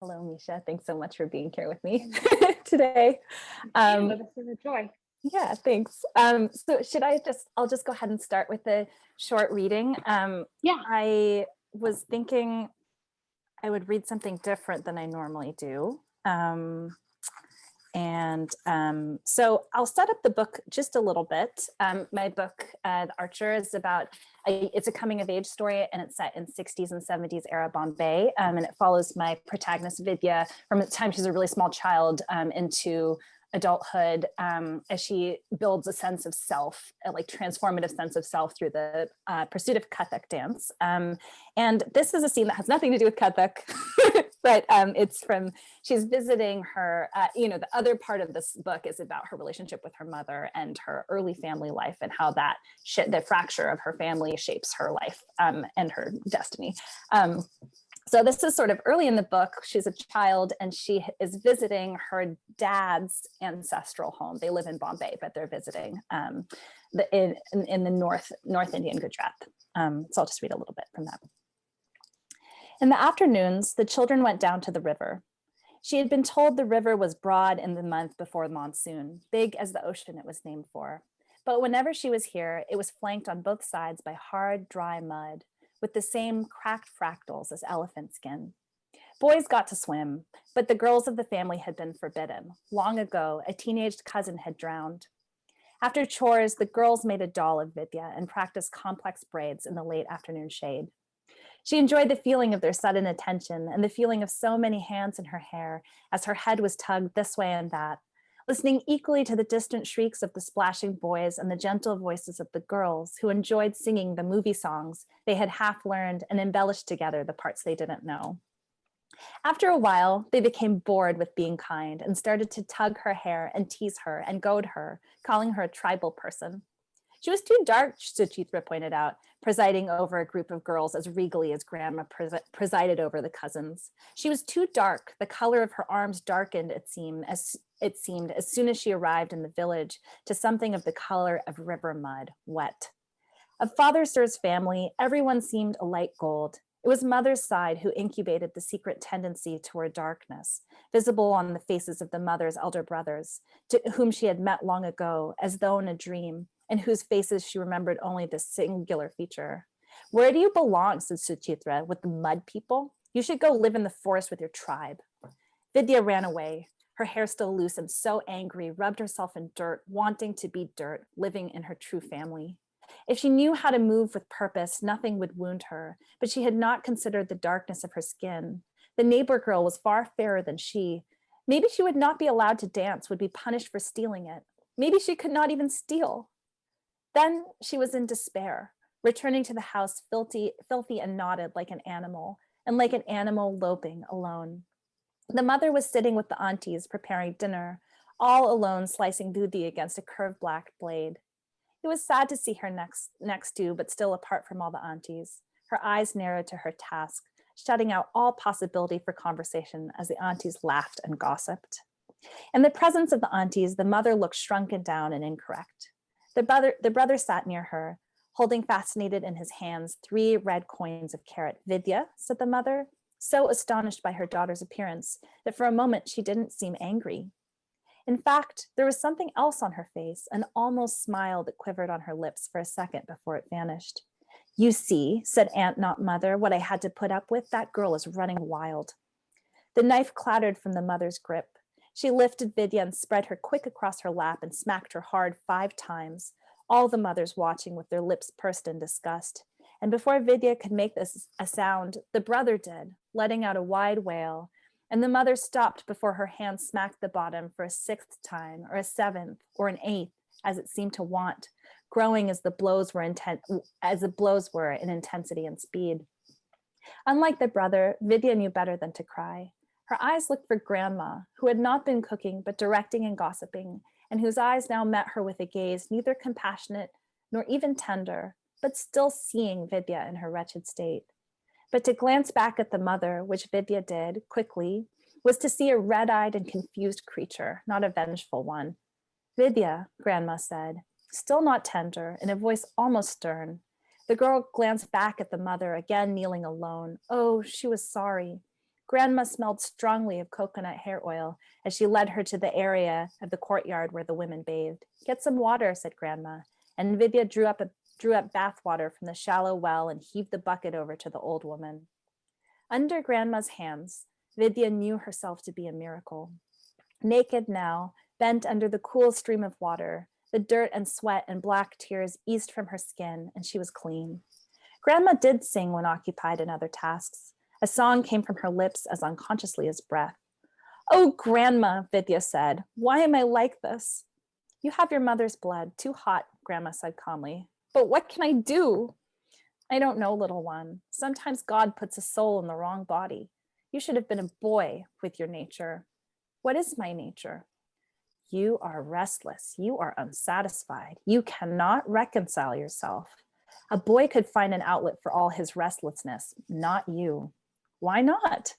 Hello, Mesha. Thanks so much for being here with me today. This is a joy. Yeah, thanks. So I'll just go ahead and start with the short reading. Yeah. I was thinking I would read something different than I normally do. So I'll set up the book just a little bit. My book, The Archer, is it's a coming of age story, and it's set in 60s and 70s era Bombay. And it follows my protagonist Vidya from the time she's a really small child into adulthood, as she builds a sense of self, a transformative sense of self through the pursuit of Kathak dance. And this is a scene that has nothing to do with Kathak, but she's visiting her, the other part of this book is about her relationship with her mother and her early family life, and how the fracture of her family shapes her life and her destiny. So this is sort of early in the book. She's a child and she is visiting her dad's ancestral home. They live in Bombay, but they're visiting in the North Indian Gujarat. So I'll just read a little bit from that. In the afternoons, the children went down to the river. She had been told the river was broad in the month before monsoon, big as the ocean it was named for. But whenever she was here, it was flanked on both sides by hard, dry mud, with the same cracked fractals as elephant skin. Boys got to swim, but the girls of the family had been forbidden. Long ago, a teenage cousin had drowned. After chores, the girls made a doll of Vidya and practiced complex braids in the late afternoon shade. She enjoyed the feeling of their sudden attention and the feeling of so many hands in her hair as her head was tugged this way and that, listening equally to the distant shrieks of the splashing boys and the gentle voices of the girls who enjoyed singing the movie songs they had half learned and embellished together the parts they didn't know. After a while, they became bored with being kind and started to tug her hair and tease her and goad her, calling her a tribal person. She was too dark, Suchitra pointed out, presiding over a group of girls as regally as Grandma presided over the cousins. She was too dark. The color of her arms darkened, it seemed, as soon as she arrived in the village, to something of the color of river mud, wet. Of Father Sir's family, everyone seemed a light gold. It was Mother's side who incubated the secret tendency toward darkness, visible on the faces of the mother's elder brothers, to whom she had met long ago, as though in a dream, and whose faces she remembered only this singular feature. Where do you belong, said Suchitra, with the mud people? You should go live in the forest with your tribe. Vidya ran away, her hair still loose and so angry, rubbed herself in dirt, wanting to be dirt, living in her true family. If she knew how to move with purpose, nothing would wound her, but she had not considered the darkness of her skin. The neighbor girl was far fairer than she. Maybe she would not be allowed to dance, would be punished for stealing it. Maybe she could not even steal. Then she was in despair, returning to the house filthy and knotted like an animal, and like an animal loping alone. The mother was sitting with the aunties preparing dinner, all alone slicing dudhi against a curved black blade. It was sad to see her next to, but still apart from all the aunties, her eyes narrowed to her task, shutting out all possibility for conversation as the aunties laughed and gossiped. In the presence of the aunties, the mother looked shrunken down and incorrect. The brother sat near her, holding fascinated in his hands 3 red coins of carat. Vidya, said the mother, so astonished by her daughter's appearance that for a moment she didn't seem angry. In fact, there was something else on her face, an almost smile that quivered on her lips for a second before it vanished. You see, said aunt, not mother, what I had to put up with. That girl is running wild. The knife clattered from the mother's grip. She lifted Vidya and spread her quick across her lap and smacked her hard 5 times, all the mothers watching with their lips pursed in disgust. And before Vidya could make this a sound, the brother did, letting out a wide wail, and the mother stopped before her hand smacked the bottom for a 6th time, or a 7th, or an 8th, as it seemed to want, growing as the blows were in intensity and speed. Unlike the brother, Vidya knew better than to cry. Her eyes looked for Grandma, who had not been cooking, but directing and gossiping, and whose eyes now met her with a gaze neither compassionate nor even tender, but still seeing Vidya in her wretched state. But to glance back at the mother, which Vidya did quickly, was to see a red-eyed and confused creature, not a vengeful one. Vidya, Grandma said, still not tender, in a voice almost stern. The girl glanced back at the mother, again kneeling alone. Oh, she was sorry. Grandma smelled strongly of coconut hair oil as she led her to the area of the courtyard where the women bathed. Get some water, said Grandma, and Vidya drew up bath water from the shallow well and heaved the bucket over to the old woman. Under Grandma's hands, Vidya knew herself to be a miracle. Naked now, bent under the cool stream of water, the dirt and sweat and black tears eased from her skin, and she was clean. Grandma did sing when occupied in other tasks. A song came from her lips as unconsciously as breath. Oh, Grandma, Vidya said, why am I like this? You have your mother's blood, too hot, Grandma said calmly. But what can I do? I don't know, little one. Sometimes God puts a soul in the wrong body. You should have been a boy with your nature. What is my nature? You are restless. You are unsatisfied. You cannot reconcile yourself. A boy could find an outlet for all his restlessness, not you. Why not?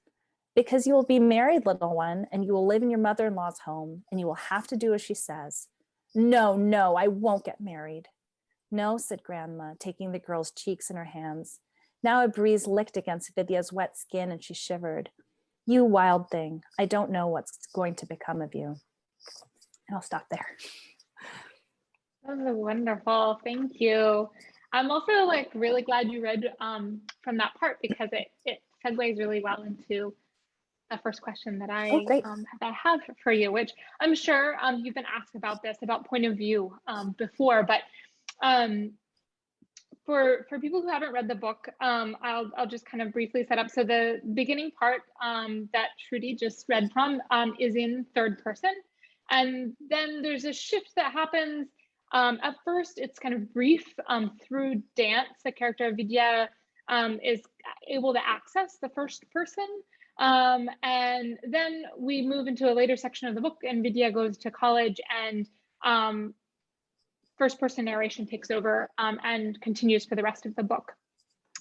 Because you will be married, little one, and you will live in your mother-in-law's home, and you will have to do as she says. No, no, I won't get married. No, said Grandma, taking the girl's cheeks in her hands. Now a breeze licked against Vidya's wet skin, and she shivered. You wild thing, I don't know what's going to become of you. And I'll stop there. That was wonderful. Thank you. I'm also like really glad you read from that part because it segues really well into the first question that I have for you, which I'm sure you've been asked about this, about point of view before, but for people who haven't read the book, I'll just kind of briefly set up. So the beginning part that Shruti just read from is in third person. And then there's a shift that happens. At first, it's kind of brief through dance. The character of Vidya is able to access the first person. And then we move into a later section of the book and Vidya goes to college and first person narration takes over and continues for the rest of the book.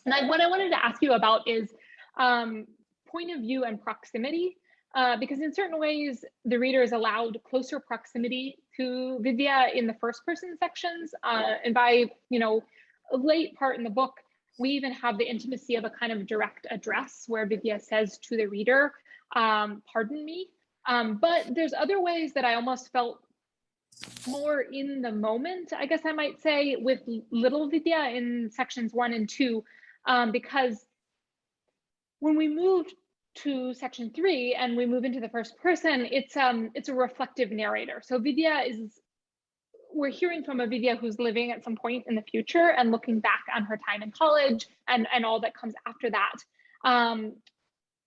And what I wanted to ask you about is point of view and proximity, because in certain ways, the reader is allowed closer proximity to Vidya in the first person sections. And by, a late part in the book, we even have the intimacy of a kind of direct address where Vidya says to the reader, pardon me. But there's other ways that I almost felt more in the moment, I guess I might say, with little Vidya in sections 1 and 2, because when we move to section 3 and we move into the first person, it's a reflective narrator. So we're hearing from a Vidya who's living at some point in the future and looking back on her time in college and all that comes after that.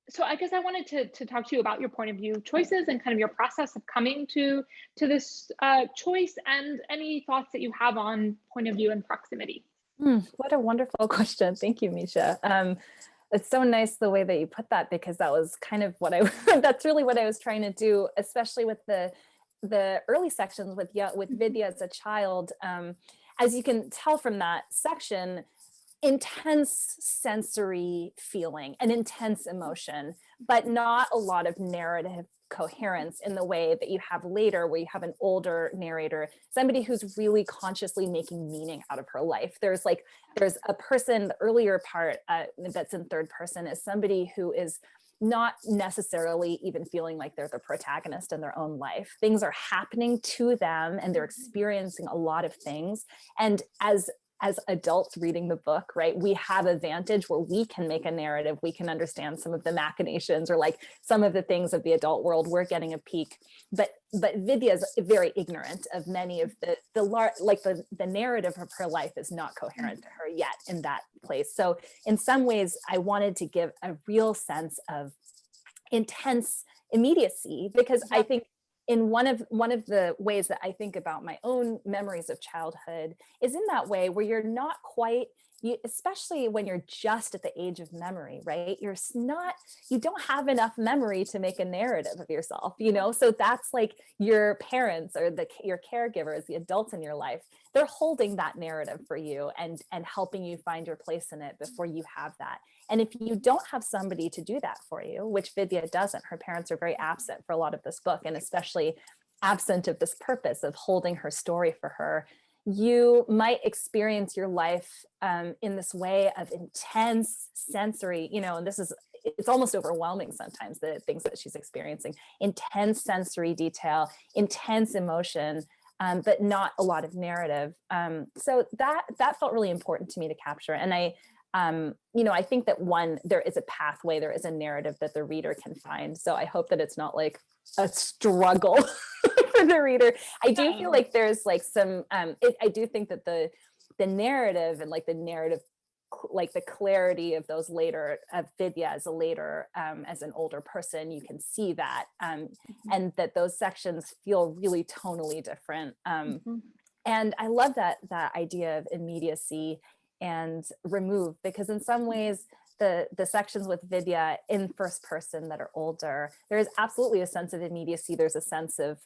So I guess I wanted to talk to you about your point of view choices and kind of your process of coming to this choice and any thoughts that you have on point of view and proximity. What a wonderful question. Thank you, Mesha. It's so nice the way that you put that, because that was kind of that's really what I was trying to do, especially with the early sections with Vidya as a child. As you can tell from that section, intense sensory feeling and intense emotion, but not a lot of narrative coherence in the way that you have later, where you have an older narrator, somebody who's really consciously making meaning out of her life. There's a person, the earlier part that's in third person is somebody who is not necessarily even feeling like they're the protagonist in their own life. Things are happening to them and they're experiencing a lot of things. And as adults reading the book, right, we have a vantage where we can make a narrative, we can understand some of the machinations or like some of the things of the adult world. We're getting a peek, but Vidya is very ignorant of many of the narrative of her life is not coherent to her yet in that place. So in some ways, I wanted to give a real sense of intense immediacy, because I think in one of the ways that I think about my own memories of childhood is in that way where you're not quite, especially when you're just at the age of memory, right? You don't have enough memory to make a narrative of yourself, So that's like your parents or your caregivers, the adults in your life, they're holding that narrative for you and helping you find your place in it before you have that. And if you don't have somebody to do that for you, which Vidya doesn't, her parents are very absent for a lot of this book, and especially absent of this purpose of holding her story for her, you might experience your life in this way of intense sensory, and it's almost overwhelming sometimes, the things that she's experiencing, intense sensory detail, intense emotion, but not a lot of narrative. So that felt really important to me to capture. And I think that there is a pathway, there is a narrative that the reader can find. So I hope that it's not like a struggle for the reader. I do feel like there's like some, I do think that the narrative and like the narrative, like the clarity of those later, of Vidya as as an older person, you can see that, and that those sections feel really tonally different. And I love that idea of immediacy and remove, because in some ways the sections with Vidya in first person that are older, there is absolutely a sense of immediacy. There's a sense of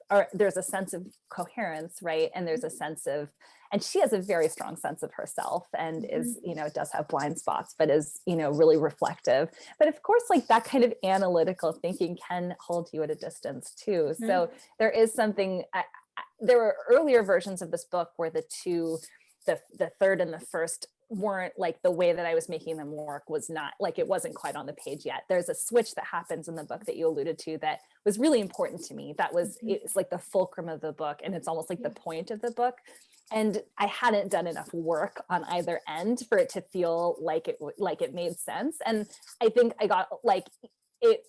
coherence, right? And there's a sense of, and she has a very strong sense of herself, and is, does have blind spots, but is, really reflective. But of course, like that kind of analytical thinking can hold you at a distance too. So there is something, there were earlier versions of this book where the third and the first weren't like, the way that I was making them work was not like, it wasn't quite on the page yet. There's a switch that happens in the book that you alluded to that was really important to me. That was, it's like the fulcrum of the book, and it's almost like the point of the book. And I hadn't done enough work on either end for it to feel like it made sense. And I think I got like it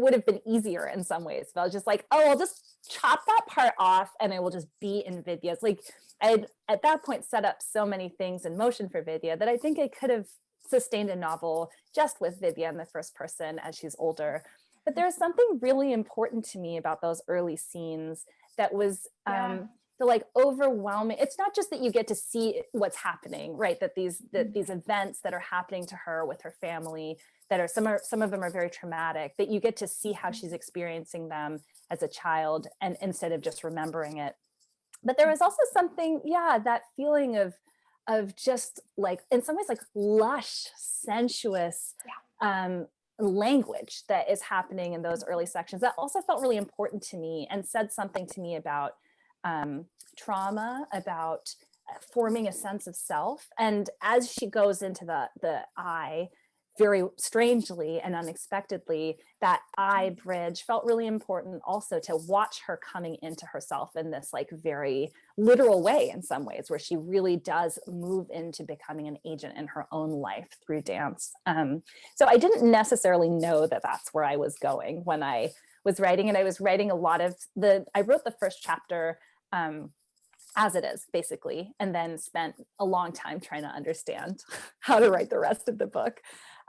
would have been easier in some ways, but I was just like, oh, I'll just chop that part off and I will just be in Vidya's. Like I had at that point set up so many things in motion for Vidya that I think I could have sustained a novel just with Vidya in the first person as she's older. But there's something really important to me about those early scenes that was the like overwhelming. It's not just that you get to see what's happening, right? That these events that are happening to her with her family, that are some of them are very traumatic, that you get to see how she's experiencing them as a child, and instead of just remembering it. But there was also something, that feeling of just like, in some ways, like lush, sensuous language that is happening in those early sections that also felt really important to me and said something to me about trauma, about forming a sense of self. And as she goes into the I, very strangely and unexpectedly, that I bridge felt really important also, to watch her coming into herself in this like very literal way in some ways, where she really does move into becoming an agent in her own life through dance. So I didn't necessarily know that that's where I was going when I was writing, and I was writing a lot of I wrote the first chapter as it is, basically, and then spent a long time trying to understand how to write the rest of the book.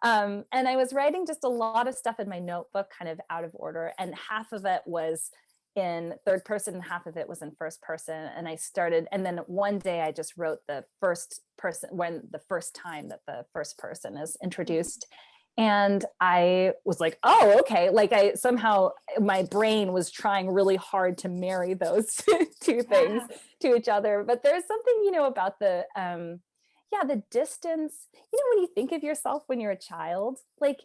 And I was writing just a lot of stuff in my notebook, kind of out of order, and half of it was in third person and half of it was in first person. And then one day I just wrote the first person, when the first time that the first person is introduced. And I was like, oh, okay. Like somehow my brain was trying really hard to marry those two things to each other. But there's something, about the distance, when you think of yourself when you're a child, like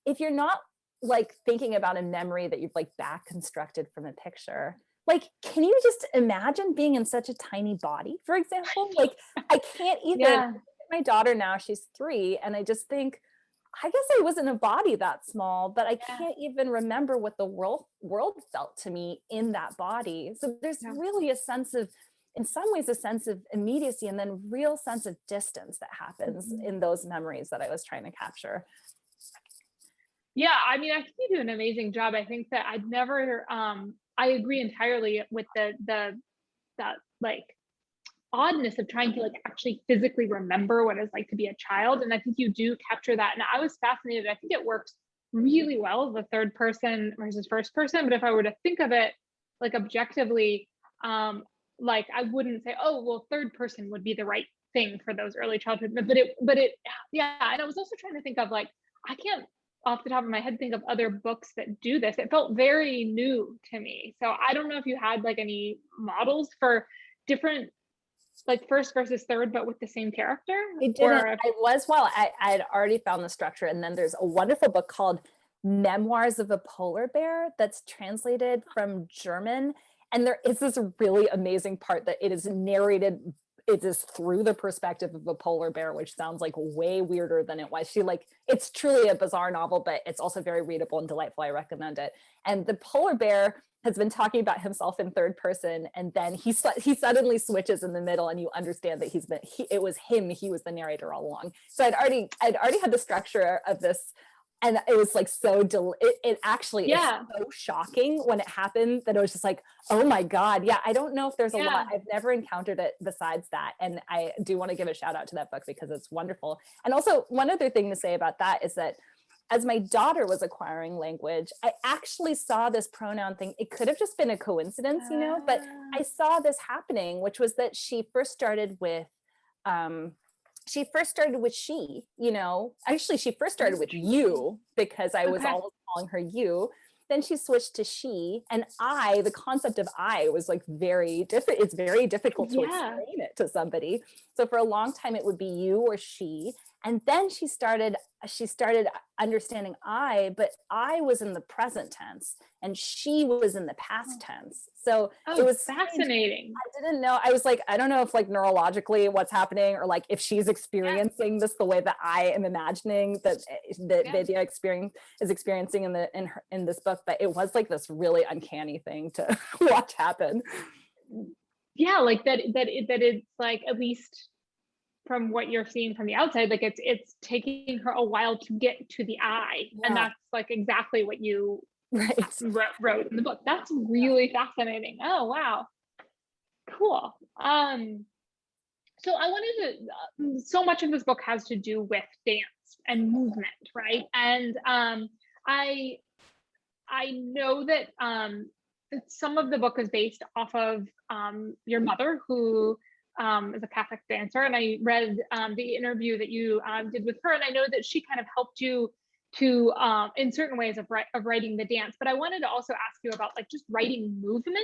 if you're not like thinking about a memory that you've like back constructed from a picture, like, can you just imagine being in such a tiny body, for example? Like I can't even, my daughter now, she's 3, and I just think, I guess I wasn't a body that small, but I can't even remember what the world felt to me in that body. So there's really a sense of, in some ways, a sense of immediacy, and then real sense of distance that happens in those memories that I was trying to capture. Yeah, I mean, I think you do an amazing job. I think that I'd never, I agree entirely with that like oddness of trying to like actually physically remember what it's like to be a child. And I think you do capture that. And I was fascinated. I think it works really well, the third person versus first person. But if I were to think of it like objectively, like I wouldn't say, oh, well, third person would be the right thing for those early childhood. But it, yeah. And I was also trying to think of like, I can't off the top of my head think of other books that do this. It felt very new to me. So I don't know if you had like any models for different like first versus third, but with the same character? I didn't. I had already found the structure. And then there's a wonderful book called Memoirs of a Polar Bear that's translated from German. And there is this really amazing part that it is narrated it is through the perspective of a polar bear, which sounds like way weirder than it was. She like, it's truly a bizarre novel, but it's also very readable and delightful. I recommend it. And the polar bear has been talking about himself in third person, and then he suddenly switches in the middle, and you understand that it was him. He was the narrator all along. So I'd already had the structure of this, and it was like it actually is so shocking when it happened that it was just like, oh my God. Yeah, I don't know if there's a lot. I've never encountered it besides that. And I do want to give a shout out to that book because it's wonderful. And also one other thing to say about that is that as my daughter was acquiring language, I actually saw this pronoun thing. It could have just been a coincidence, but I saw this happening, which was that she first started with she, actually she first started with you because I was always calling her you. Then she switched to she, and the concept of I was like very different. It's very difficult to explain it to somebody. So for a long time it would be you or she. And then she started understanding but I was in the present tense and she was in the past tense. So it was fascinating. I didn't know. I was like, I don't know if like neurologically what's happening, or like if she's experiencing this the way that I am imagining that Vidya is experiencing in this book. But it was like this really uncanny thing to watch happen. Yeah, like that it's like, at least from what you're seeing from the outside, like it's taking her a while to get to the I, and that's like exactly what you wrote in the book. That's really fascinating. Oh wow, cool. So I wanted to. So much of this book has to do with dance and movement, right? And I know that some of the book is based off of your mother, who is a Catholic dancer, and I read the interview that you did with her, and I know that she kind of helped you to in certain ways of writing the dance. But I wanted to also ask you about like just writing movement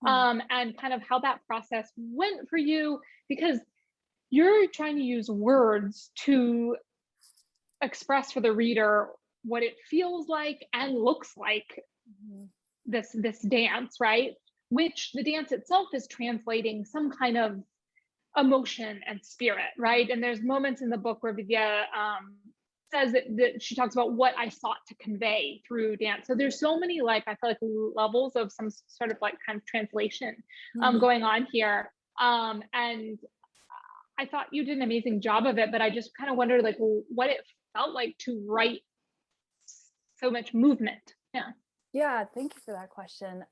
and kind of how that process went for you, because you're trying to use words to express for the reader what it feels like and looks like this dance, right? Which the dance itself is translating some kind of emotion and spirit, right? And there's moments in the book where Vidya says that she talks about what I sought to convey through dance. So there's so many, like, I feel like levels of some sort of like kind of translation going on here. And I thought you did an amazing job of it, but I just kind of wondered like what it felt like to write so much movement. Yeah, thank you for that question.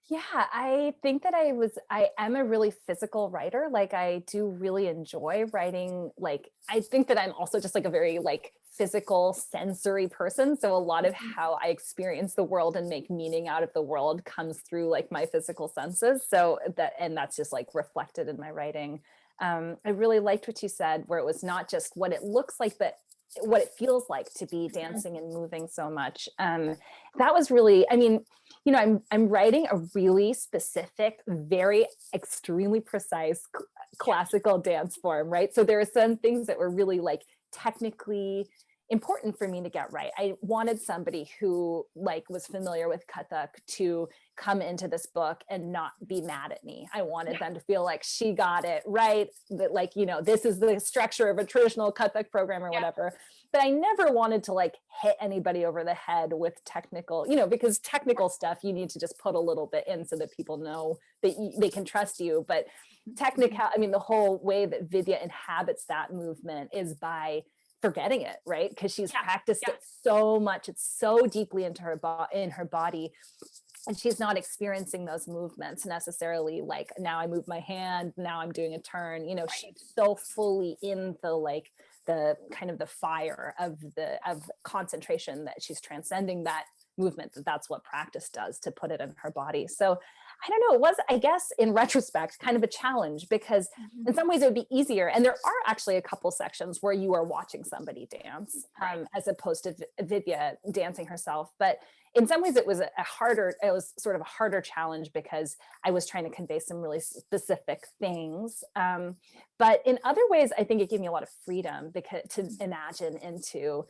Yeah, I think that I am a really physical writer. Like I do really enjoy writing. Like, I think that I'm also just like a very like physical sensory person. So a lot of how I experience the world and make meaning out of the world comes through like my physical senses. So that's just like reflected in my writing. I really liked what you said, where it was not just what it looks like, but what it feels like to be dancing and moving so much. That was really, I mean, I'm writing a really specific, very extremely precise classical dance form, right? So there are some things that were really like technically important for me to get right. I wanted somebody who like was familiar with Kathak to come into this book and not be mad at me. I wanted them to feel like she got it right, that like, this is the structure of a traditional Kathak program or whatever. But I never wanted to like hit anybody over the head with technical, because technical stuff you need to just put a little bit in so that people know that they can trust you. But the whole way that Vidya inhabits that movement is by forgetting it, right? Because she's practiced it so much. It's so deeply into in her body. And she's not experiencing those movements necessarily. Like now I move my hand, now I'm doing a turn, she's so fully in the kind of the fire of concentration that she's transcending that movement, that's what practice does to put it in her body. So I don't know, it was, I guess, in retrospect, kind of a challenge, because in some ways it would be easier. And there are actually a couple sections where you are watching somebody dance as opposed to Vidya dancing herself. But in some ways it was sort of a harder challenge because I was trying to convey some really specific things. But in other ways, I think it gave me a lot of freedom to imagine into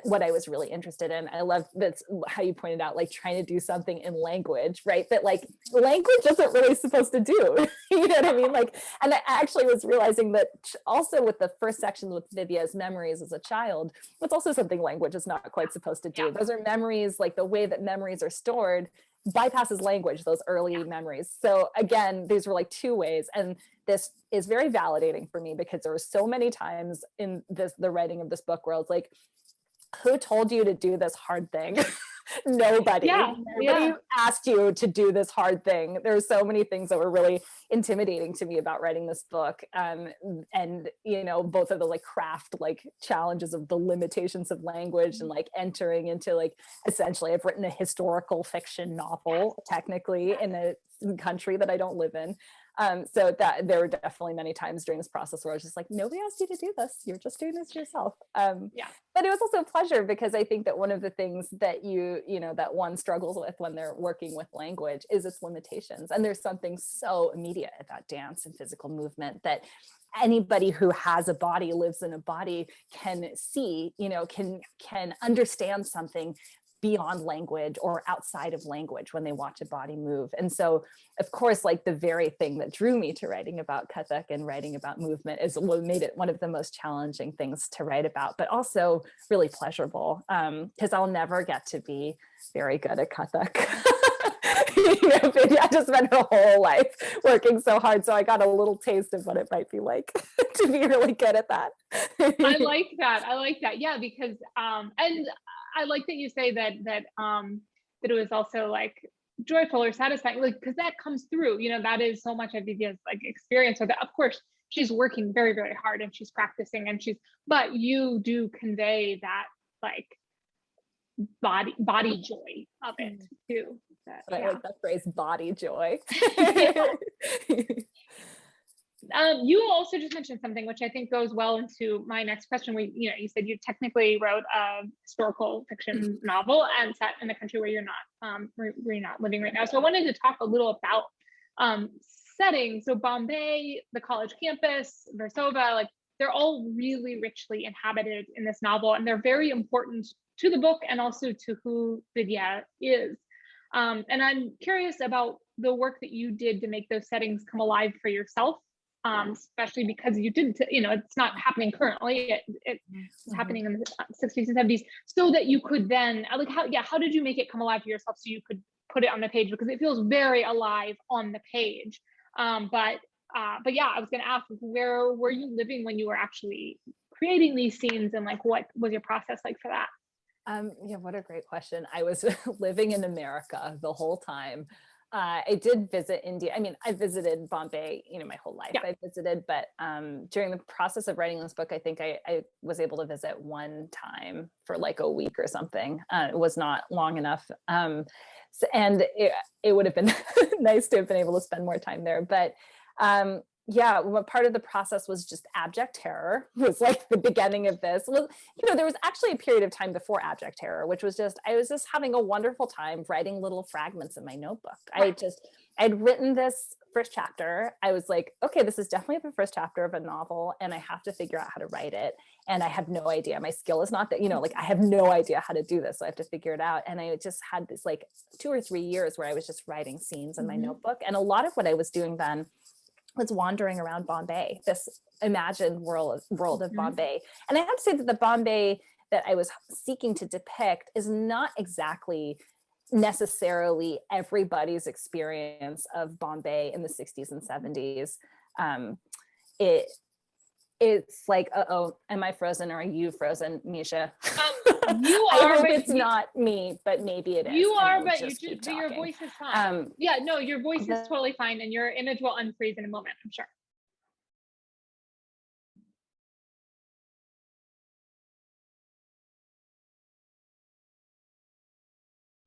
what I was really interested in. I love that's how you pointed out, like trying to do something in language, right? That like language isn't really supposed to do. You know what I mean? Like, and I actually was realizing that also with the first section with Vidya's memories as a child, that's also something language is not quite supposed to do. Those are memories, like the way that memories are stored bypasses language, those early memories. So again, these were like two ways. And this is very validating for me because there were so many times in the writing of this book where I was like, who told you to do this hard thing? Nobody. Nobody asked you to do this hard thing. There were so many things that were really intimidating to me about writing this book. And, you know, both of the like craft, like challenges of the limitations of language and like entering into like, essentially I've written a historical fiction novel, technically in a country that I don't live in. So that there were definitely many times during this process where I was just like, nobody asked you to do this. You're just doing this yourself. But it was also a pleasure because I think that one of the things that you know, that one struggles with when they're working with language is its limitations. And there's something so immediate about dance and physical movement that anybody who has a body, lives in a body, can see, you know, can understand something beyond language or outside of language when they watch a body move. And so, of course, like the very thing that drew me to writing about Kathak and writing about movement is what made it one of the most challenging things to write about, but also really pleasurable, because I'll never get to be very good at Kathak. You know, I just spent her whole life working so hard, so I got a little taste of what it might be like to be really good at that. I like that. I like that. Yeah, because and I like that you say that it was also like joyful or satisfying, like, because that comes through. You know, that is so much of Vidya's like experience. So that, of course, she's working very, very hard and she's practicing and but you do convey that like body joy of it too. I like that phrase, body joy. You also just mentioned something which I think goes well into my next question. Where you said you technically wrote a historical fiction novel and set in a country where you're not living right now. So I wanted to talk a little about settings. So Bombay, the college campus, Versova, like they're all really richly inhabited in this novel, and they're very important to the book and also to who Vidya is. And I'm curious about the work that you did to make those settings come alive for yourself. Especially because you didn't, it's not happening currently. It's happening in the 60s and 70s, so that you could then, like, how did you make it come alive for yourself so you could put it on the page? Because it feels very alive on the page. But yeah, I was going to ask, where were you living when you were actually creating these scenes, and like, what was your process like for that? Yeah, what a great question. I was living in America the whole time. I did visit India. I mean, I visited Bombay, my whole life. I visited, but during the process of writing this book, I think I was able to visit one time for like a week or something. It was not long enough. And it would have been nice to have been able to spend more time there. But yeah, what part of the process was just abject terror was like the beginning of this. Well, there was actually a period of time before abject terror, which was I was just having a wonderful time writing little fragments in my notebook. I'd written this first chapter. I was like, okay, this is definitely the first chapter of a novel, and I have to figure out how to write it. And I have no idea. My skill is not that, like I have no idea how to do this. So I have to figure it out. And I just had this like 2 or 3 years where I was just writing scenes in my notebook. And a lot of what I was doing then was wandering around Bombay, this imagined world of Bombay. And I have to say that the Bombay that I was seeking to depict is not exactly necessarily everybody's experience of Bombay in the 60s and 70s. It's like, uh-oh, am I frozen or are you frozen, Mesha? You are. I hope it's not me, but maybe it is. You are, but your voice is fine. Yeah, no, your voice is totally fine, and your image will unfreeze in a moment, I'm sure.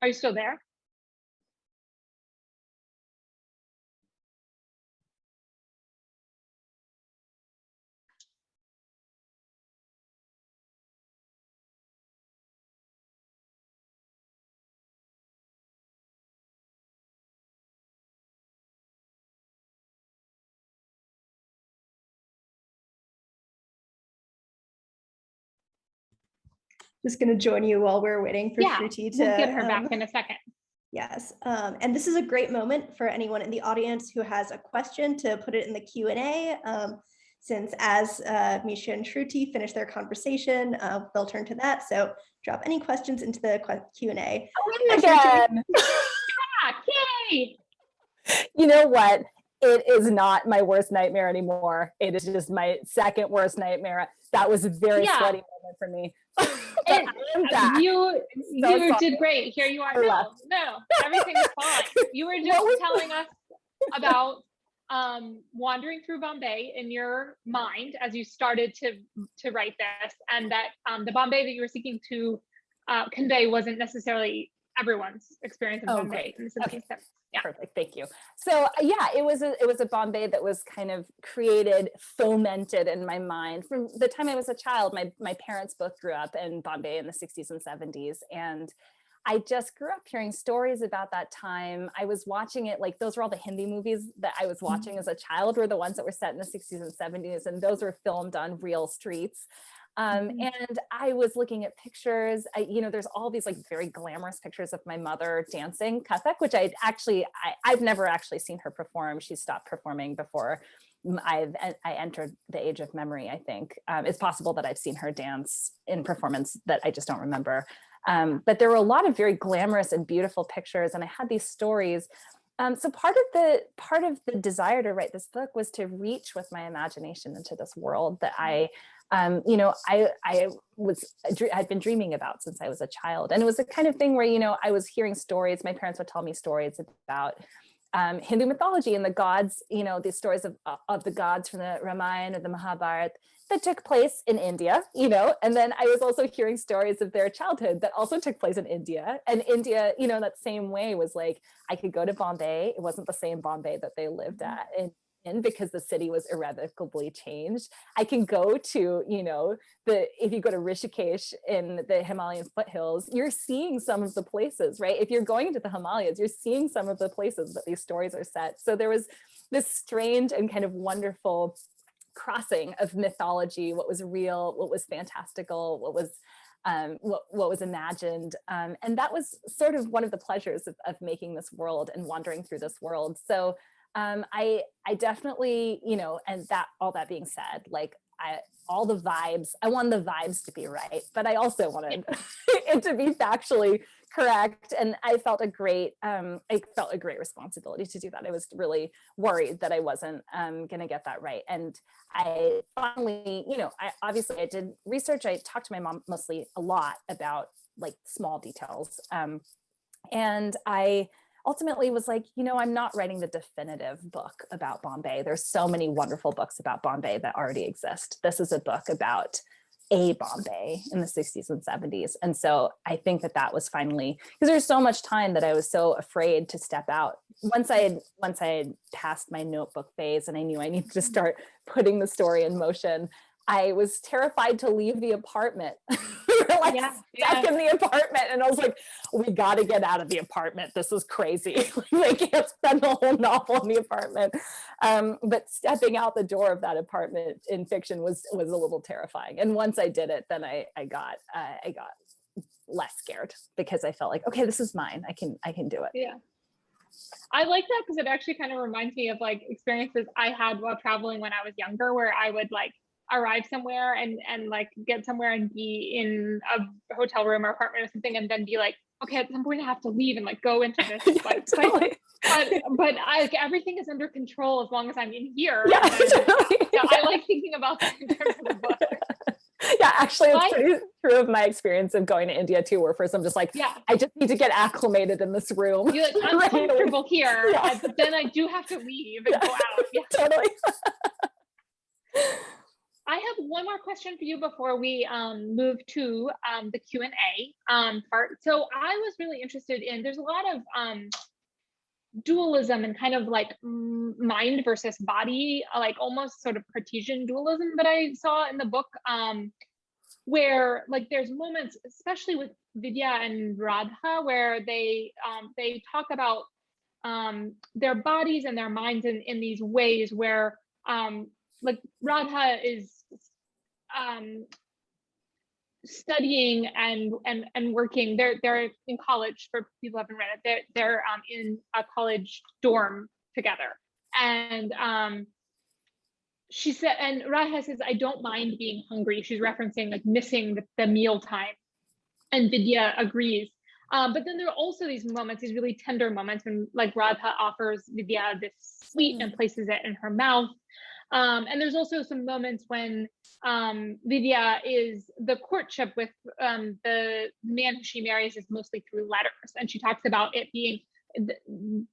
Are you still there? Just going to join you while we're waiting for Shruti to we'll get her back in a second. Yes, and this is a great moment for anyone in the audience who has a question to put it in the Q&A. Since as Mesha and Shruti finish their conversation, they'll turn to that. So drop any questions into the Q&A. Again. Yay! You know what? It is not my worst nightmare anymore. It is just my second worst nightmare. That was a very sweaty moment for me. You did great. Here you are. No, everything's fine. You were just telling us about wandering through Bombay in your mind as you started to write this, and that the Bombay that you were seeking to convey wasn't necessarily everyone's experience of Bombay. Okay. Yeah. Perfect. Thank you. So yeah, it was a Bombay that was kind of created, fomented in my mind from the time I was a child. My parents both grew up in Bombay in the 60s and 70s, and I just grew up hearing stories about that time. I was watching it, like those were all the Hindi movies that I was watching as a child, were the ones that were set in the 60s and 70s, and those were filmed on real streets. And I was looking at pictures, there's all these like very glamorous pictures of my mother dancing Kathak, which I've never actually seen her perform. She stopped performing before I entered the age of memory, I think. It's possible that I've seen her dance in performance that I just don't remember. But there were a lot of very glamorous and beautiful pictures, and I had these stories. So part of the desire to write this book was to reach with my imagination into this world that I'd been dreaming about since I was a child. And it was the kind of thing where, I was hearing stories. My parents would tell me stories about Hindu mythology and the gods, these stories of the gods from the Ramayana or the Mahabharata that took place in India, and then I was also hearing stories of their childhood that also took place in India. And India, that same way was like, I could go to Bombay. It wasn't the same Bombay that they lived at in because the city was irrevocably changed. I can go to, if you go to Rishikesh in the Himalayan foothills, you're seeing some of the places, right? If you're going into the Himalayas, you're seeing some of the places that these stories are set. So there was this strange and kind of wonderful crossing of mythology, what was real, what was fantastical, what was imagined. And that was sort of one of the pleasures of making this world and wandering through this world. So I definitely, and all that being said, like all the vibes, I wanted the vibes to be right, but I also wanted it to be factually correct. And I felt a great responsibility to do that. I was really worried that I wasn't going to get that right. And I finally, I did research. I talked to my mom mostly a lot about like small details. And I ultimately was like, I'm not writing the definitive book about Bombay. There's so many wonderful books about Bombay that already exist. This is a book about a Bombay in the 60s and 70s. And so I think that was finally, because there's so much time that I was so afraid to step out. Once I had passed my notebook phase and I knew I needed to start putting the story in motion, I was terrified to leave the apartment. We were like stuck in the apartment, and I was like, we got to get out of the apartment. This is crazy. I can't spend the whole novel in the apartment. But stepping out the door of that apartment in fiction was a little terrifying. And once I did it, then I got less scared because I felt like, okay, this is mine. I can do it. Yeah. I like that because it actually kind of reminds me of like experiences I had while traveling when I was younger, where I would like arrive somewhere and like get somewhere and be in a hotel room or apartment or something, and then be like, okay, at some point I have to leave and like go into this like totally. but everything is under control as long as I'm in here. Yeah, totally. So I like thinking about that in terms of the book. Yeah, actually, it's pretty true of my experience of going to India too, where first I'm just like, I just need to get acclimated in this room. You're like, I'm comfortable here, but then I do have to leave and go out. Yeah, totally. I have one more question for you before we move to the Q&A part. So I was really interested in, there's a lot of dualism and kind of like mind versus body, like almost sort of Cartesian dualism that I saw in the book, where like there's moments, especially with Vidya and Radha, where they talk about their bodies and their minds in these ways where like Radha is studying and working. They're in college. For people who haven't read it, they're in a college dorm together. And she said, and Raha says, I don't mind being hungry. She's referencing like missing the meal time. And Vidya agrees. But then there are also these moments, these really tender moments when like Radha offers Vidya this sweet and places it in her mouth. And there's also some moments when Vidya is the courtship with the man who she marries is mostly through letters. And she talks about it being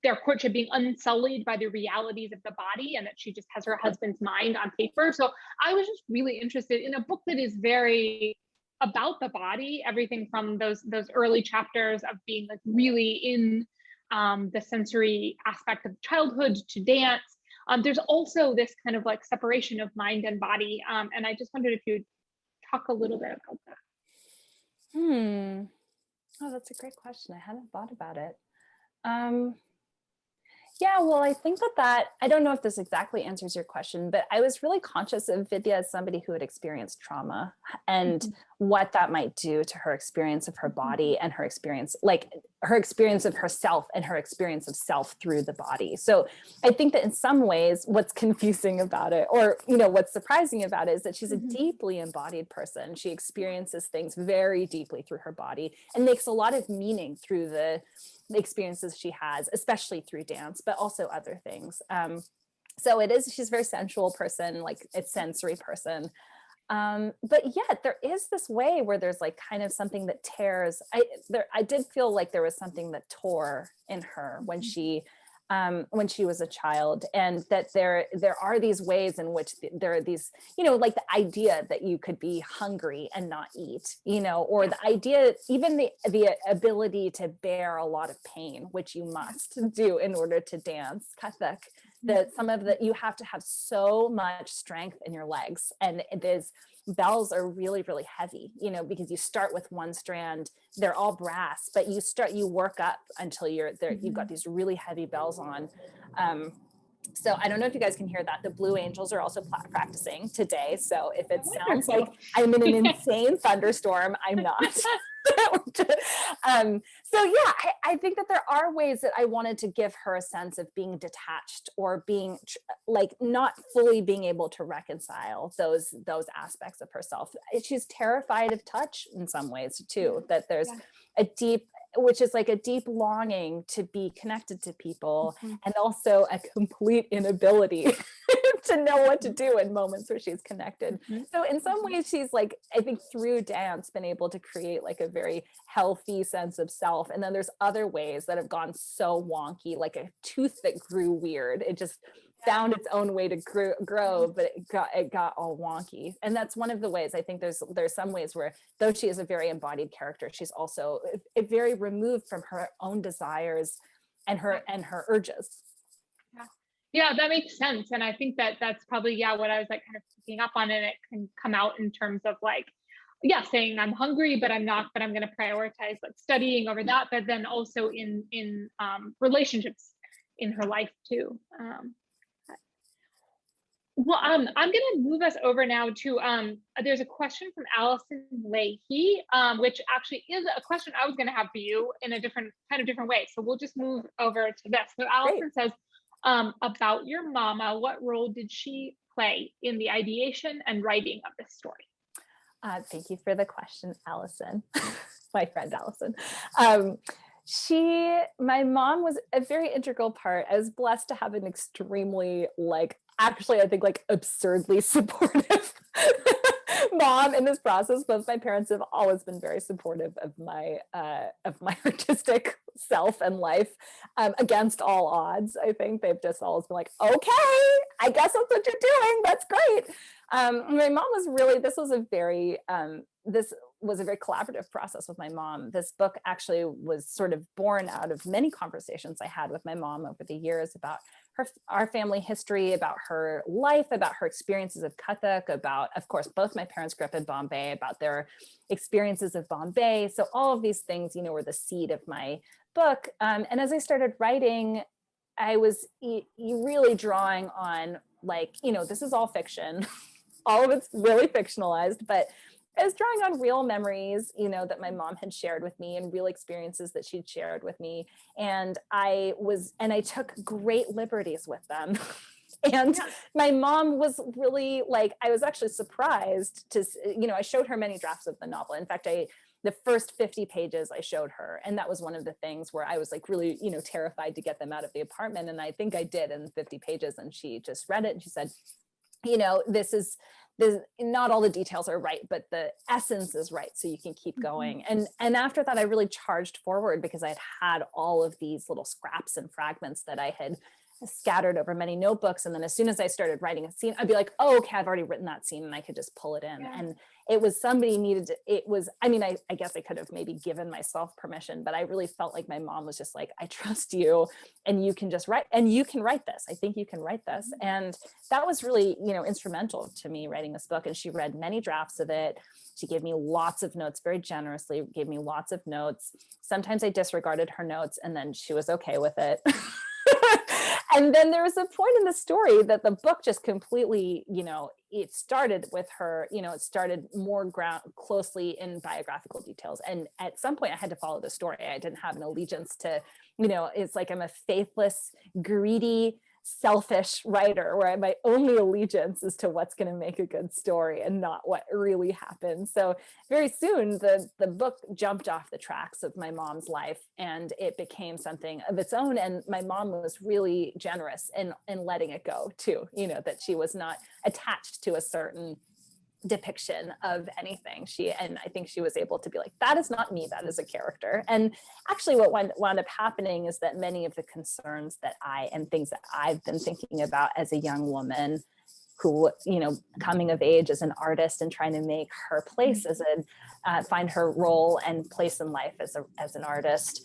their courtship being unsullied by the realities of the body, and that she just has her husband's mind on paper. So I was just really interested in a book that is very about the body, everything from those early chapters of being like really in the sensory aspect of childhood to dance. There's also this kind of like separation of mind and body. And I just wondered if you'd talk a little bit about that. Oh, that's a great question. I hadn't thought about it. Yeah, well, I think that I don't know if this exactly answers your question, but I was really conscious of Vidya as somebody who had experienced trauma and what that might do to her experience of her body and her experience, like her experience of herself and her experience of self through the body. So I think that in some ways, what's confusing about it, or, you know, what's surprising about it, is that she's a deeply embodied person. She experiences things very deeply through her body and makes a lot of meaning through the experiences she has, especially through dance, but also other things. So she's a very sensual person, like a sensory person. But yet there is this way where there's like kind of something that tears. I did feel like there was something that tore in her when she was a child, and that there are these ways in which there are these, you know, like the idea that you could be hungry and not eat, you know, or the idea, even the ability to bear a lot of pain, which you must do in order to dance Kathak, that you have to have so much strength in your legs, and bells are really, really heavy, you know, because you start with one strand, they're all brass, but you work up until you're there. You've got these really heavy bells on. So I don't know if you guys can hear that. The Blue Angels are also practicing today. So if it sounds like I'm in an insane thunderstorm, I'm not. So yeah, I think that there are ways that I wanted to give her a sense of being detached, or being like not fully being able to reconcile those aspects of herself. She's terrified of touch in some ways too, that there's a deep, which is like a deep longing to be connected to people, and also a complete inability to know what to do in moments where she's connected. So in some ways she's like, I think through dance, been able to create like a very healthy sense of self. And then there's other ways that have gone so wonky, like a tooth that grew weird. It just found its own way to grow, but it got all wonky. And that's one of the ways. I think there's some ways where, though she is a very embodied character, she's also very removed from her own desires and her urges. Yeah, that makes sense. And I think that's probably, what I was like kind of picking up on, and it can come out in terms of like, saying I'm hungry, but I'm not, but I'm going to prioritize like studying over that, but then also in relationships in her life too. Well, I'm going to move us over now to, there's a question from Allison Leahy, which actually is a question I was going to have for you in a different way. So we'll just move over to this. So Allison says, about your mama, what role did she play in the ideation and writing of this story? Thank you for the question, Allison, my friend Allison. My mom was a very integral part. I was blessed to have an extremely, actually, I think absurdly supportive mom in this process. Both my parents have always been very supportive of my artistic self and life, against all odds. I think they've just always been like, okay, I guess that's what you're doing. That's great. My mom was really, this was a very collaborative process with my mom. This book actually was sort of born out of many conversations I had with my mom over the years about our family history, about her life, about her experiences of Kathak, about, of course, both my parents grew up in Bombay, about their experiences of Bombay. So all of these things, were the seed of my book. And as I started writing, I was really drawing on this is all fiction. All of it's really fictionalized, but I was drawing on real memories, you know, that my mom had shared with me and real experiences that she'd shared with me. And I took great liberties with them. And my mom was really like, I was actually surprised to, you know, I showed her many drafts of the novel. In fact, the first 50 pages I showed her. And that was one of the things where I was like really, you know, terrified to get them out of the apartment. And I think I did in 50 pages. And she just read it and she said, you know, this not all the details are right, but the essence is right. So you can keep going. And after that, I really charged forward because I'd had all of these little scraps and fragments that I had scattered over many notebooks. And then as soon as I started writing a scene, I'd be like, oh, okay, I've already written that scene and I could just pull it in. Yeah. And it was somebody needed to, it was, I mean, I guess I could have maybe given myself permission, but I really felt like my mom was just like, I trust you and you can just write, and you can write this. I think you can write this. And that was really, you know, instrumental to me writing this book. And she read many drafts of it. She gave me lots of notes, very generously gave me lots of notes. Sometimes I disregarded her notes and then she was okay with it. And then there was a point in the story that the book just completely, you know, it started with her, you know, it started more closely in biographical details. And at some point I had to follow the story. I didn't have an allegiance to, you know, it's like I'm a faithless, greedy, selfish writer where my only allegiance is to what's going to make a good story and not what really happened. So very soon the book jumped off the tracks of my mom's life and it became something of its own. And my mom was really generous in letting it go too, you know, that she was not attached to a certain depiction of anything. And I think she was able to be like, that is not me, that is a character. And actually what wound up happening is that many of the concerns that and things that I've been thinking about as a young woman who, you know, coming of age as an artist and trying to make her place as find her role and place in life as an artist,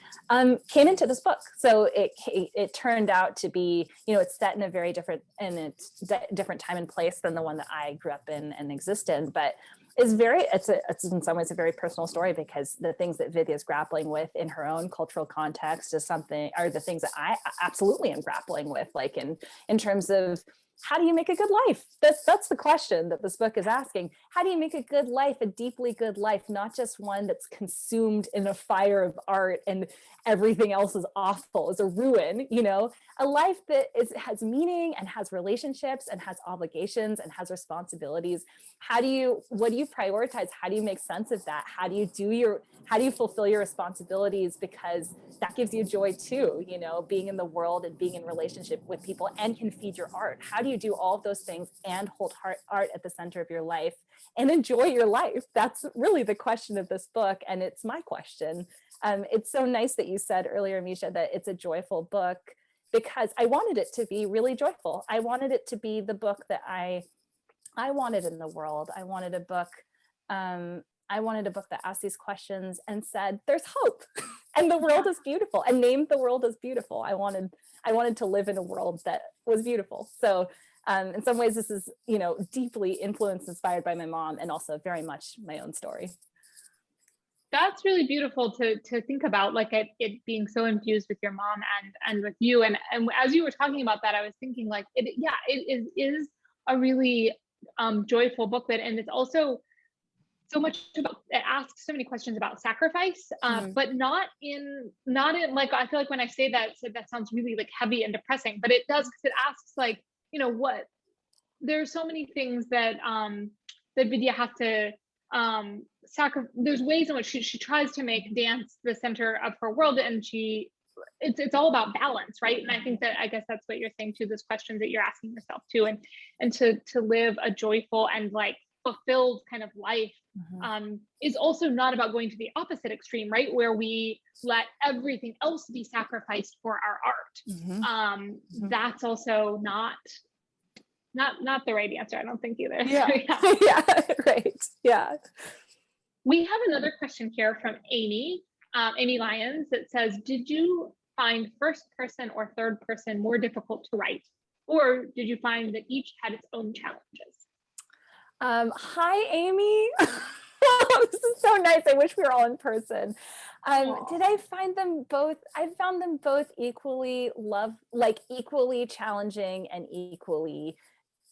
came into this book. So it turned out to be, you know, it's set in a very different time and place than the one that I grew up in and exist in, but it's in some ways a very personal story because the things that Vidya is grappling with in her own cultural context are the things that I absolutely am grappling with, like in terms of how do you make a good life? That's the question that this book is asking. How do you make a good life, a deeply good life, not just one that's consumed in a fire of art and everything else is awful, is a ruin, you know, a life that has meaning and has relationships and has obligations and has responsibilities. What do you prioritize? How do you make sense of that? How do you fulfill your responsibilities? Because that gives you joy too, you know, being in the world and being in relationship with people and can feed your art. How do you do all of those things and hold art at the center of your life and enjoy your life? That's really the question of this book. And it's my question. It's so nice that you said earlier, Mesha, that it's a joyful book because I wanted it to be really joyful. I wanted it to be the book that I wanted in the world. I wanted a book that asked these questions and said, there's hope and the world is beautiful, and named the world as beautiful. I wanted to live in a world that was beautiful. So in some ways this is, you know, deeply influenced, inspired by my mom and also very much my own story. That's really beautiful to think about, like it being so infused with your mom and with you. And as you were talking about that, I was thinking like, it is a really joyful book and it's also so much about, it asks so many questions about sacrifice, but not in like, I feel like when I say that, so that sounds really like heavy and depressing, but it does, because it asks like, you know, there's so many things that that Vidya has to there's ways in which she tries to make dance the center of her world, and it's all about balance, right? And I think that, I guess that's what you're saying too, those questions that you're asking yourself too, and to live a joyful and like fulfilled kind of life is also not about going to the opposite extreme, right? Where we let everything else be sacrificed for our art. That's also not the right answer, I don't think either. Yeah. Yeah, right. Yeah. We have another question here from Amy Lyons that says, did you find first person or third person more difficult to write? Or did you find that each had its own challenges? Hi, Amy. This is so nice. I wish we were all in person. Did I find them both? I found them both equally equally challenging and equally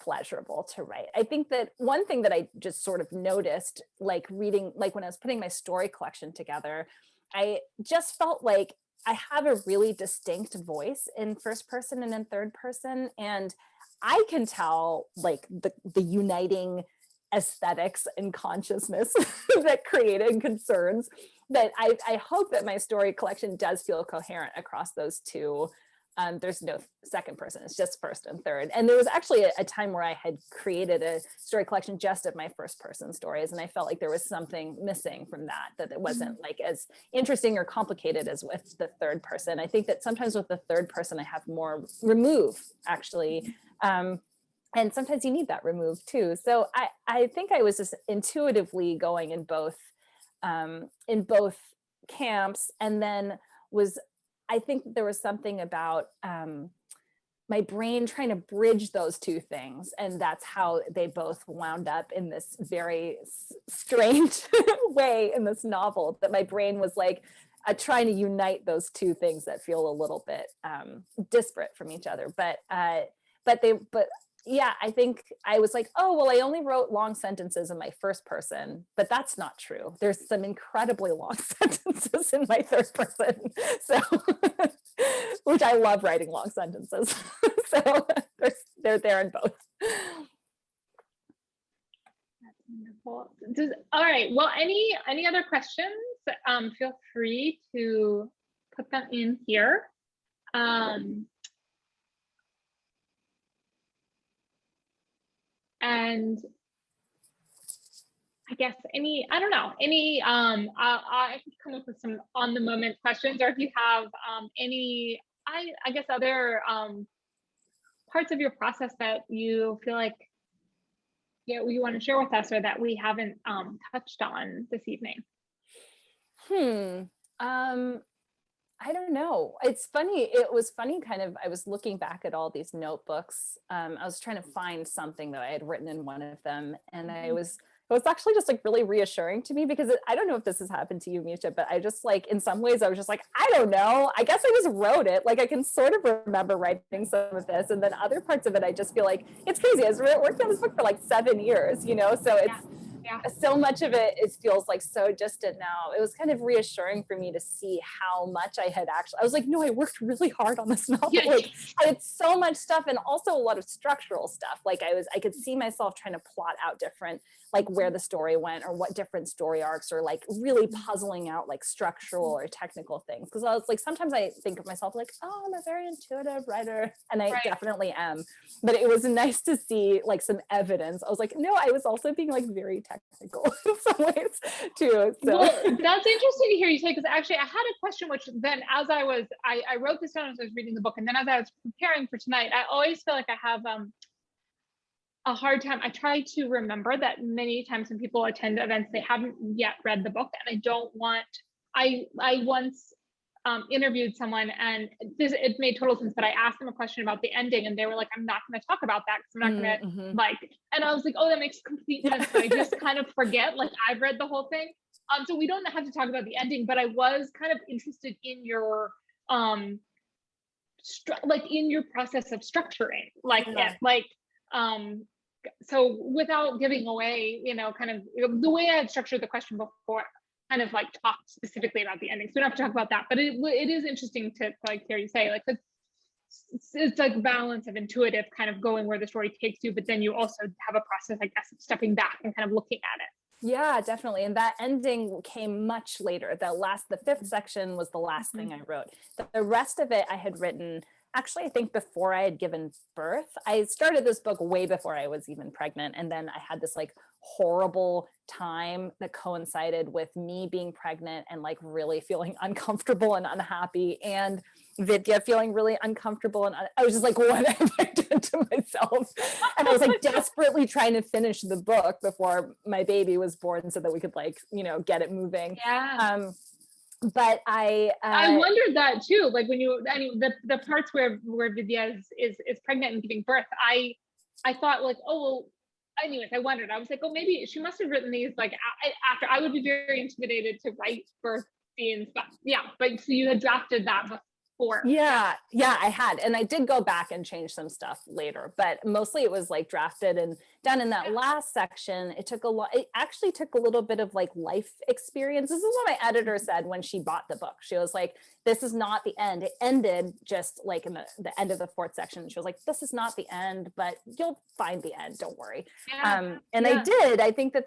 pleasurable to write. I think that one thing that I just sort of noticed, like reading, like when I was putting my story collection together, I just felt like I have a really distinct voice in first person and in third person. And I can tell like the uniting aesthetics and consciousness that created concerns, that I hope that my story collection does feel coherent across those two. There's no second person, it's just first and third. And there was actually a time where I had created a story collection just of my first person stories. And I felt like there was something missing from that it wasn't like as interesting or complicated as with the third person. I think that sometimes with the third person, I have more remove actually. And sometimes you need that remove too. So I think I was just intuitively going in both camps, and then I think there was something about my brain trying to bridge those two things. And that's how they both wound up in this very strange way in this novel, that my brain was like trying to unite those two things that feel a little bit disparate from each other. But yeah, I think I was like, oh, well, I only wrote long sentences in my first person, but that's not true. There's some incredibly long sentences in my third person. So, which I love writing long sentences. So they're there in both. That's wonderful. All right, well, any other questions? Feel free to put them in here. And I guess I could come up with some on the moment questions, or if you have any, I guess other parts of your process that you feel like you want to share with us, or that we haven't touched on this evening. I don't know. It's funny. It was funny kind of, I was looking back at all these notebooks. I was trying to find something that I had written in one of them. And it was actually just like really reassuring to me, because I don't know if this has happened to you, Mesha, but I just like, in some ways I was just like, I don't know. I guess I just wrote it. Like I can sort of remember writing some of this. And then other parts of it, I just feel like it's crazy. I was working on this book for like 7 years, so it's, so much of it feels like so distant now. It was kind of reassuring for me to see how much I had I was like, no, I worked really hard on this novel. Like I had so much stuff, and also a lot of structural stuff. Like I could see myself trying to plot out different, like where the story went, or what different story arcs, or like really puzzling out like structural or technical things. Because I was like, sometimes I think of myself like, oh, I'm a very intuitive writer, and I definitely am. But it was nice to see like some evidence. I was like, no, I was also being like very technical in some ways too. So. Well, that's interesting to hear you say, because actually I had a question, which then as I wrote this down as I was reading the book, and then as I was preparing for tonight, I always feel like I have a hard time. I try to remember that many times when people attend events, they haven't yet read the book, and I don't want, I once interviewed someone, and it made total sense, but I asked them a question about the ending, and they were like, I'm not going to talk about that because I'm not going to like, and I was like, oh, that makes complete sense, but I just kind of forget, like I've read the whole thing. So we don't have to talk about the ending, but I was kind of interested in your like in your process of structuring, like so without giving away, kind of the way I had structured the question before, kind of like talk specifically about the ending. So we don't have to talk about that, but it is interesting to like hear you say, like it's like balance of intuitive kind of going where the story takes you, but then you also have a process, I guess, of stepping back and kind of looking at it. Yeah, definitely. And that ending came much later. The fifth section was the last thing I wrote. The rest of it I had written, actually, I think before I had given birth. I started this book way before I was even pregnant. And then I had this like horrible time that coincided with me being pregnant and like really feeling uncomfortable and unhappy, and Vidya feeling really uncomfortable. And I was just like, what have I done to myself? And I was like desperately trying to finish the book before my baby was born so that we could like, get it moving. Yeah. But I wondered that too. Like when the parts where Vidya is pregnant and giving birth, I thought like, oh, well, anyways, I wondered, I was like, oh, maybe she must have written these like after. I would be very intimidated to write birth scenes, but yeah, but so you had drafted that for. Yeah, I had, and I did go back and change some stuff later, but mostly it was like drafted and done. In that last section, it actually took a little bit of like life experience. This is what my editor said when she bought the book. She was like, this is not the end. It ended just like in the end of the fourth section. She was like, this is not the end, but you'll find the end, don't worry. I did. I think that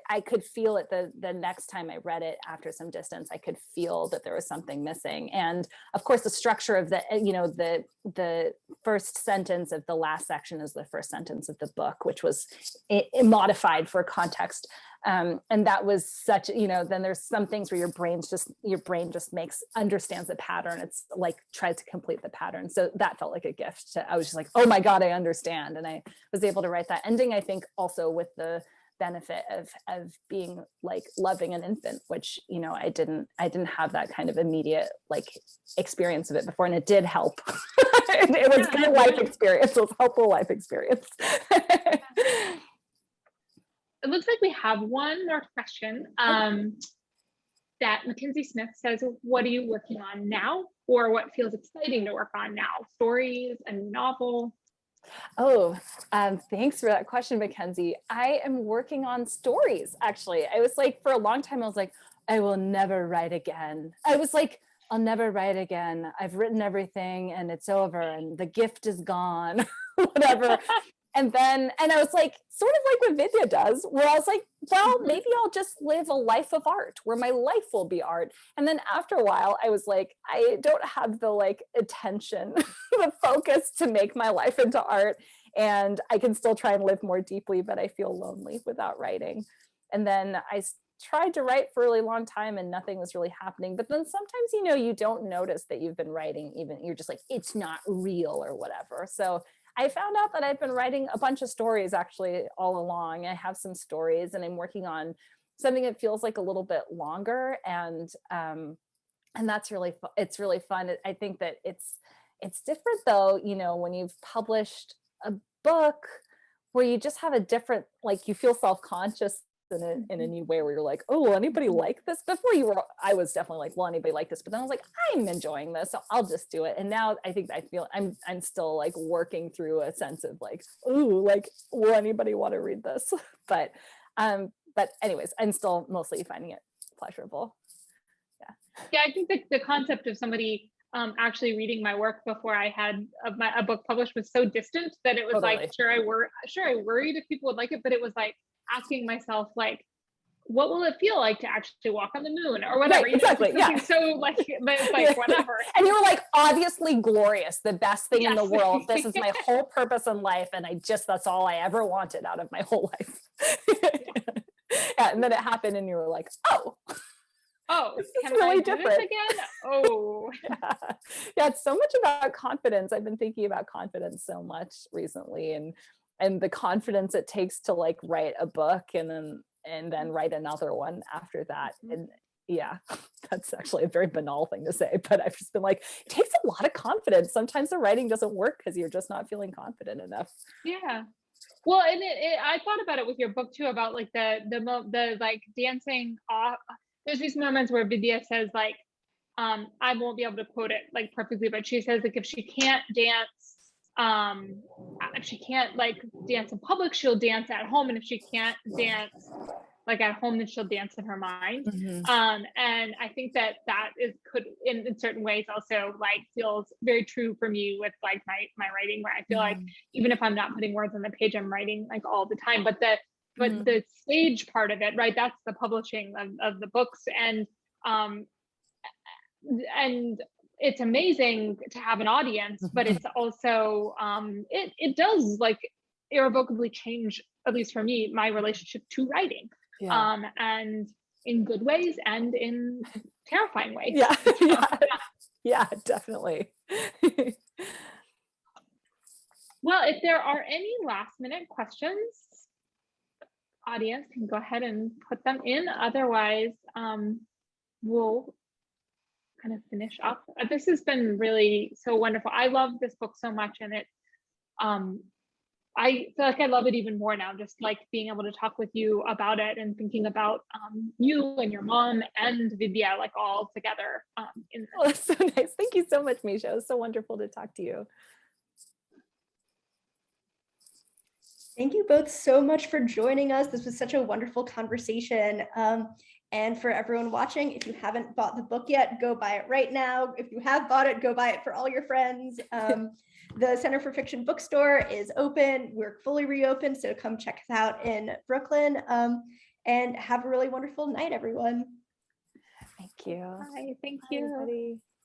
I could feel it the next time I read it after some distance. I could feel that there was something missing. And of course, the structure of the first sentence of the last section is the first sentence of the book, which was modified for context. And that was such, then there's some things where your brain just understands the pattern. It's like tries to complete the pattern. So that felt like a gift. I was just like, oh my God, I understand. And I was able to write that ending, I think also with the benefit of being like loving an infant, which, I didn't have that kind of immediate like experience of it before. And it did help. It was good life experience. It was helpful life experience. It looks like we have one more question that Mackenzie Smith says, what are you working on now? Or what feels exciting to work on now? Stories, a novel? Oh, thanks for that question, Mackenzie. I am working on stories, actually. I was like, for a long time, I was like, I will never write again. I was like, I'll never write again. I've written everything and it's over and the gift is gone, whatever. And I was like, sort of like what Vidya does, where I was like, well, maybe I'll just live a life of art where my life will be art. And then after a while, I was like, I don't have the like attention, the focus to make my life into art. And I can still try and live more deeply, but I feel lonely without writing. And then I tried to write for a really long time and nothing was really happening. But then sometimes, you don't notice that you've been writing, even you're just like, it's not real or whatever. So I found out that I've been writing a bunch of stories actually all along. I have some stories and I'm working on something that feels like a little bit longer. And that's really, it's really fun. I think that it's different though, when you've published a book where you just have a different, like you feel self-conscious in a new way where you're like, oh, will anybody like this? Before I was definitely like, will anybody like this? But then I was like, I'm enjoying this, so I'll just do it. And now I think I feel I'm still like working through a sense of like, ooh, like, will anybody want to read this? But anyways, I'm still mostly finding it pleasurable. Yeah, I think that the concept of somebody actually reading my work before I had a book published was so distant that it was totally. Like, sure, I worried if people would like it, but it was like asking myself, like, what will it feel like to actually walk on the moon or whatever? Right, exactly. Yeah. So like, but it's like whatever. And you were like, obviously glorious, the best thing in the world. This is my whole purpose in life. And that's all I ever wanted out of my whole life. Yeah, and then it happened and you were like, oh, can really I do different. this again? Oh. Yeah, it's so much about confidence. I've been thinking about confidence so much recently and the confidence it takes to like write a book and then write another one after that. And yeah, that's actually a very banal thing to say, but I've just been like, it takes a lot of confidence. Sometimes the writing doesn't work because you're just not feeling confident enough. Yeah. Well, and I thought about it with your book too, about like the like dancing off. There's these moments where Vidya says like, I won't be able to quote it like perfectly, but she says like, if she can't dance, if she can't like dance in public, she'll dance at home. And if she can't dance like at home, then she'll dance in her mind. And I think that could in certain ways also like feels very true for me with like my writing, where I feel like even if I'm not putting words on the page, I'm writing like all the time. But the stage part of it, right? That's the publishing of the books. And it's amazing to have an audience, but it's also, it does like irrevocably change, at least for me, my relationship to writing. And in good ways and in terrifying ways. Yeah, definitely. Well, if there are any last minute questions, audience can go ahead and put them in. Otherwise, we'll kind of finish up. This has been really so wonderful. I love this book so much, and I feel like I love it even more now, just like being able to talk with you about it and thinking about you and your mom and Vidya like all together. In Oh, that's so nice. Thank you so much, Mesha. It was so wonderful to talk to you. Thank you both so much for joining us. This was such a wonderful conversation. And for everyone watching, if you haven't bought the book yet, go buy it right now. If you have bought it, go buy it for all your friends. The Center for Fiction bookstore is open. We're fully reopened, so come check us out in Brooklyn. And have a really wonderful night, everyone. Thank you. Hi, thank Bye, you. everybody.